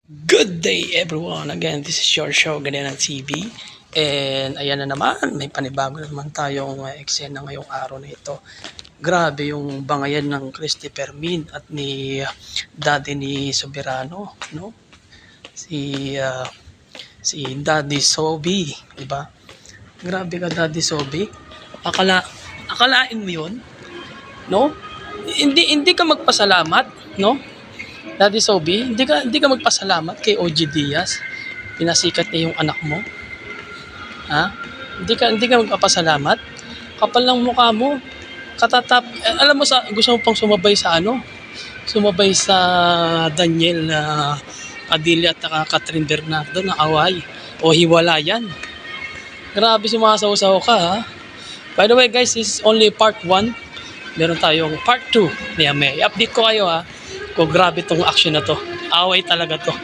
Good day everyone! Again, this is your show, Ganyan TV. And ayan na naman, may panibago naman tayong eksena ngayong araw na ito. Grabe yung bangayan ng Christy Fermin at ni Daddy ni Soberano, no? Si Daddy Sobi, di ba? Grabe ka, Daddy Sobi. Akalain mo 'yun, no? Hindi ka magpasalamat, no? Daddy Sobi, hindi ka magpasalamat kay OG Diaz. Pinasikat niya yung anak mo. Ha? Hindi ka magpapasalamat. Kapal ng mukha mo. Alam mo, gusto mo pang sumabay sa Sumabay sa Daniel Padilla at Catherine Bernardo na away o hiwalayan. Grabe, sumasaw-saw ka, ha? By the way guys, this is only part 1. Meron tayong part 2 niya. May update ko kayo, ha, kung grabe tong action na to. Away talaga to.